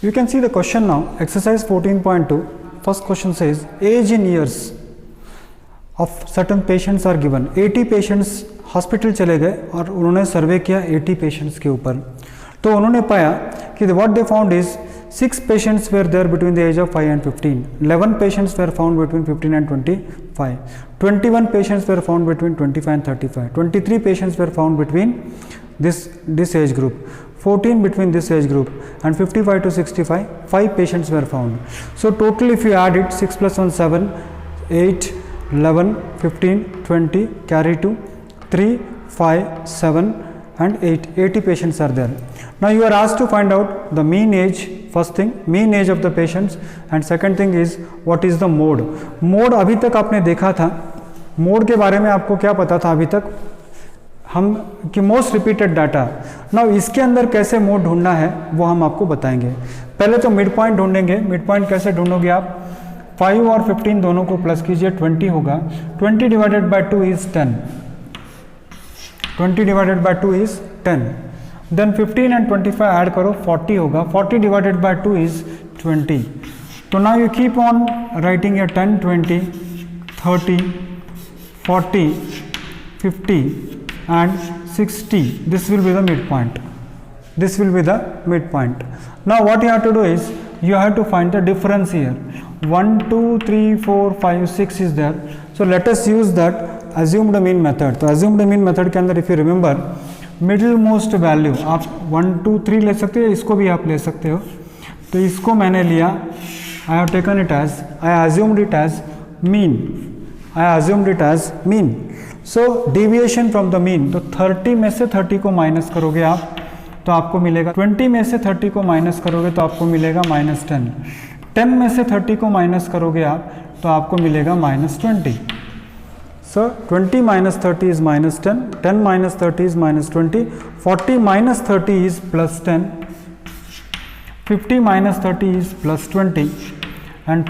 You can see the question now, exercise 14.2. First question says age in years of certain patients are given. 80 patients hospital चले गए और उन्होंने सर्वे किया 80 patients के ऊपर. तो उन्होंने पाया कि what they found is 6 patients were there between the age of 5 and 15, 11 patients were found between 15 and 25, 21 patients were found between 25 and 35, 23 patients were found between this age group, 14 between this age group, and 55 to 65, 5 patients were found. So total if you add it, 6 plus 1 7, 8, 11, 15, 20, carry 2, 3, 5, 7 and 8, 80 patients are there. Now you are asked to find out the mean age, first thing mean age of the patients, and second thing is what is the mode. Mode अभी तक आपने देखा था, mode के बारे में आपको क्या पता था अभी तक हम कि मोस्ट रिपीटेड डाटा. नाउ इसके अंदर कैसे मोड ढूंढना है वो हम आपको बताएंगे. पहले तो मिड पॉइंट ढूंढेंगे. मिड पॉइंट कैसे ढूंढोगे आप, 5 और 15 दोनों को प्लस कीजिए, 20 होगा. 20 divided by 2 is 10. 20 divided by 2 is 10. Then 15 and 25 add करो, 40 होगा. 40 डिवाइडेड बाय 2 इज 20. तो now you keep on writing your 10, 20, 30, 40, 50 and 60. This will be the midpoint. This will be the midpoint. Now what you have to do is you have to find the difference here. 1 2 3 4 5 6 is there. So let us use that assumed mean method. तो assumed mean method के अंदर if you remember middle most value आप 1 2 3 ले सकते हो, इसको भी आप ले सकते हो. तो इसको मैंने लिया, I have taken it as, I assumed it as mean. I assumed it as mean. So deviation from the mean, तो 30 में से 30 को माइनस करोगे आप तो आपको मिलेगा 20 में से 30 को माइनस करोगे तो आपको मिलेगा -10. 10 में से 30 को माइनस करोगे आप तो आपको मिलेगा -20. सो 20 minus 30 is -10, 10 minus 30 is -20, 40 minus 30 is +10, 50 minus 30 is +20 and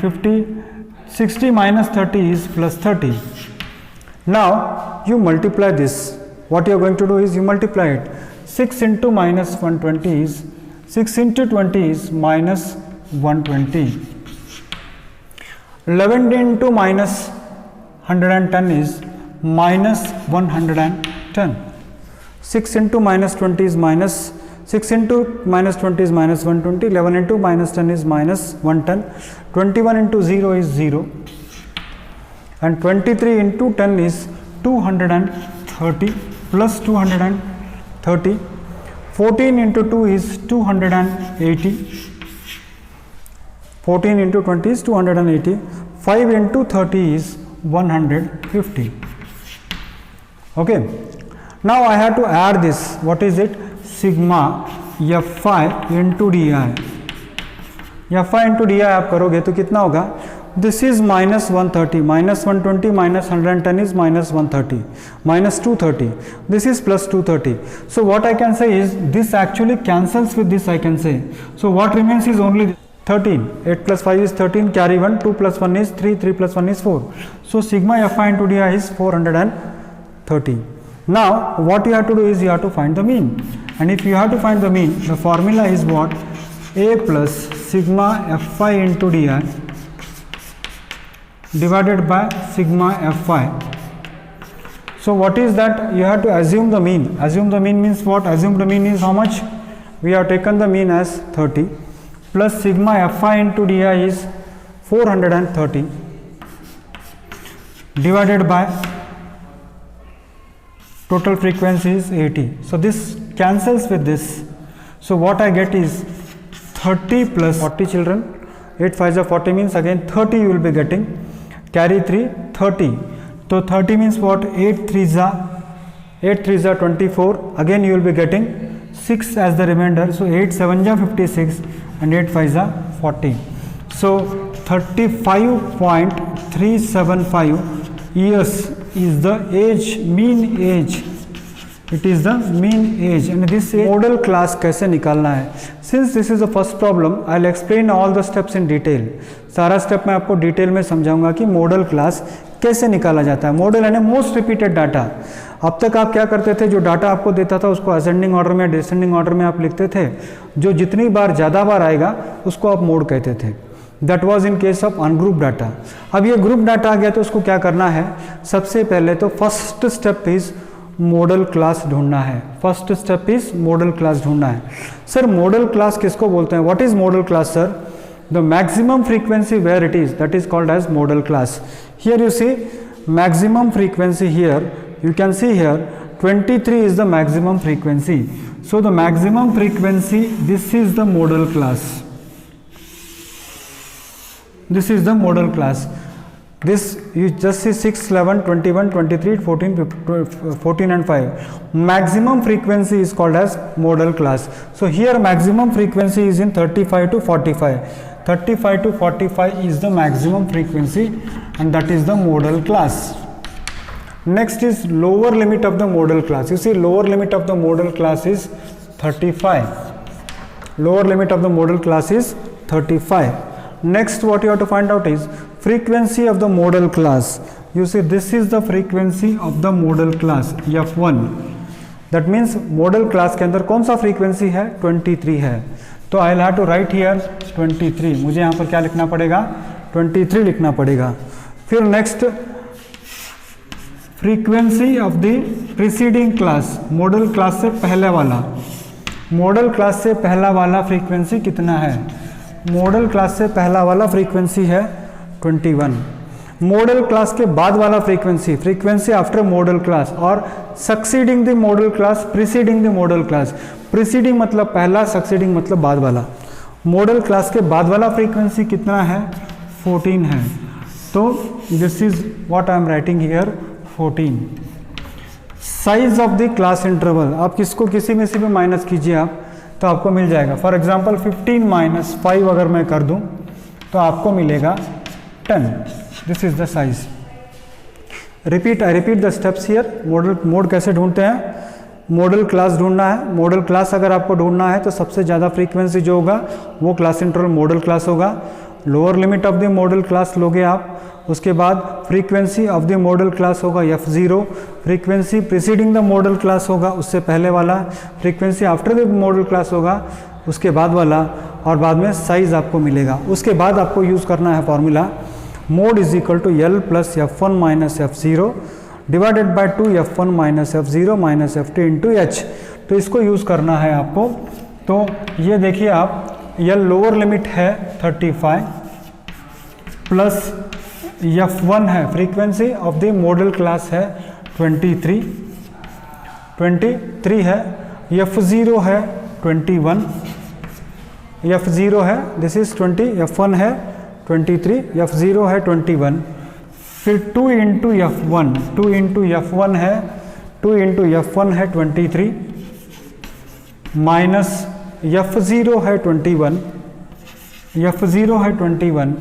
60 minus 30 is +30. Now you multiply this. What you are going to do is you multiply it. 6 into -120 is 6 into 20 is -120. 11 into -110 is -110. 6 into -20 is -6 into -20 is -120. 11 into -10 is -110. 21 into 0 is 0. And 23 into 10 is 230 plus 230. 14 into 2 is 280. 14 into 20 is 280. 5 into 30 is 150. Okay. Now I have to add this. What is it? Sigma Fi into Di. Fi into Di आप करोगे तो कितना होगा? This is -130, -120, -110 is -130, -230. This is +230. So what I can say is this actually cancels with this, I can say. So what remains is only 13. 8 plus 5 is 13, carry 1, 2 plus 1 is 3, 3 plus 1 is 4. So sigma Fi into Di is 430. Now what you have to do is you have to find the mean. And if you have to find the mean, the formula is what? A plus sigma Fi into Di divided by sigma Fi. So what is that? You have to assume the mean. Assume the mean means what? Assume the mean is how much? We have taken the mean as 30 plus sigma Fi into Di is 430 divided by total frequency is 80. So this cancels with this. So what I get is 30 plus 40 children. 8 5s are 40 means again 30 you will be getting. Carry 3, 30. So 30 means what? 8 3s are 24. Again you will be getting 6 as the remainder. So 8 7s are 56 and 8 5s are 40. So 35.375 years is the age, mean age. It is the mean age. And this model class कैसे निकालना है? Since this is the first problem, I'll explain all the steps in detail. सारा step मैं आपको detail में समझाऊंगा कि model class कैसे निकाला जाता है. मॉडल यानी मोस्ट रिपीटेड डाटा. अब तक आप क्या करते थे, जो डाटा आपको देता था उसको असेंडिंग ऑर्डर में, डिसेंडिंग ऑर्डर में आप लिखते थे, जो जितनी बार ज़्यादा बार आएगा उसको आप मोड कहते थे। That was in case of ungroup data. अब ये ग्रुप डाटा आ गया तो उसको क्या करना है, सबसे पहले तो first step is model class ढूंढना है। First step is model class ढूंढना है। सर मॉडल क्लास किसको बोलते हैं, what is model class sir? The maximum frequency where it is, that is called as model class. Here you see maximum frequency, here you can see here 23 is the maximum frequency. So the maximum frequency, this is the model class, this is the model class. This you just see 6, 11, 21, 23, 14 and 5. Maximum frequency is called as model class. So here maximum frequency is in 35 to 45. 35 to 45 is the maximum frequency and that is the model class. Next is lower limit of the model class. You see lower limit of the model class is 35. Lower limit of the model class is 35. Next what you have to find out is frequency of the model class. You see this is the frequency of the model class F1. That means model class के अंदर कौन सा frequency है, 23 है। तो I have to write here 23, मुझे यहाँ पर क्या लिखना पड़ेगा, 23 लिखना पड़ेगा। फिर next frequency of the preceding class, modal class से पहले वाला, मॉडल क्लास से पहला वाला फ्रीक्वेंसी कितना है, मॉडल क्लास से पहला वाला फ्रीक्वेंसी है 21। मॉडल क्लास के बाद वाला frequency, frequency after modal class और succeeding the modal class, preceding the modal class. Preceding मतलब पहला, सक्सीडिंग मतलब बाद वाला। मॉडल क्लास के बाद वाला फ्रीक्वेंसी कितना है, 14 है। तो this is what I am writing here 14। Size of the class interval, आप किसको किसी में से भी माइनस कीजिए आप तो आपको मिल जाएगा। फॉर एग्जांपल 15 - 5 अगर मैं कर दूं तो आपको मिलेगा 10। This is the size. Repeat, I repeat the steps here. Mode कैसे ढूंढते हैं, मॉडल क्लास ढूंढना है। मॉडल क्लास अगर आपको ढूंढना है तो सबसे ज़्यादा फ्रीक्वेंसी जो होगा वो क्लास इंटरवल मॉडल क्लास होगा। Lower limit of the modal class लोगे आप, उसके बाद frequency of the modal class होगा F0, frequency preceding the modal class होगा उससे पहले वाला, frequency after the modal class होगा उसके बाद वाला, और बाद में साइज आपको मिलेगा। उसके बाद आपको यूज़ करना है formula mode is equal to L plus F1 minus F0 divided by 2 F1 minus F0 minus F2 into H। तो इसको यूज़ करना है आपको। तो ये देखिए आप, L लोअर लिमिट है 35 प्लस F1 है, frequency of the modal class है 23 है, F0 है 21, F0 है दिस इज 20, F1 है 23, F0 है 21, फिर 2 इंटू F1, 2 इंटू F1 है, 2 इंटू F1 है 23 माइनस F0 है 21, F0 है 21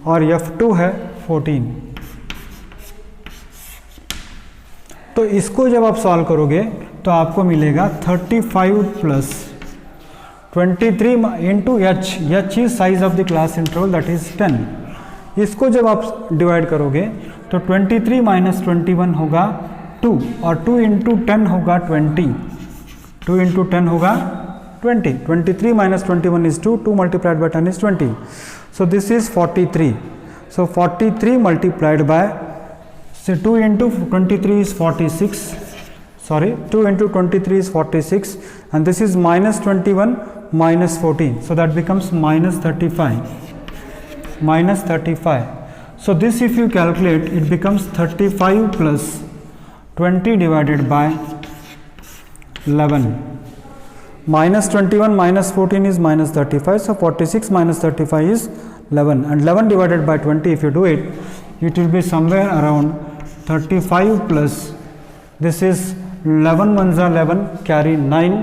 और F2 है 14। तो इसको जब आप सॉल्व करोगे तो आपको मिलेगा 35 plus 23 into H, H is size of the class interval that is 10। इसको जब आप डिवाइड करोगे तो 23 माइनस 21 होगा 2 और 2 इंटू 10 होगा 20, 2 इंटू 10 होगा 20, 23 minus 21 is 2, 2 multiplied by 10 is 20, so this is 43। So 43 multiplied by, so 2 into 23 is 46, sorry 2 into 23 is 46 and this is minus 21 minus 14, so that becomes minus 35, minus 35. So this if you calculate it becomes 35 plus 20 divided by 11. Minus 21 minus 14 is minus 35, so 46 minus 35 is 11 and 11 divided by 20 if you do it, it will be somewhere around 35 plus, this is 11 ones are 11, carry 9,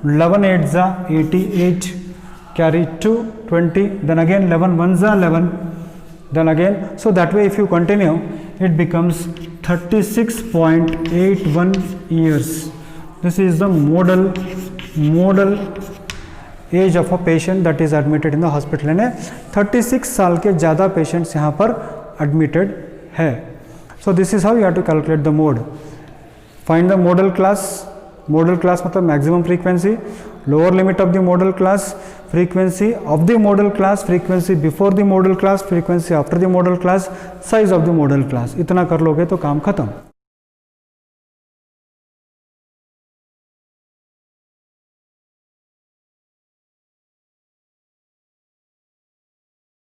11 eights are 88, carry 2, 20, then again 11 ones are 11, then again, so that way if you continue it becomes 36.81 years. This is the modal age of a patient that is admitted in the hospital. यानी 36 साल के ज़्यादा patients यहाँ पर admitted है। So this is how you have to calculate the mode. Find the modal class, modal class मतलब maximum frequency, lower limit of the modal class, frequency of the modal class, frequency before the modal class, frequency after the modal class, size of the modal class. इतना कर लोगे तो काम खत्म।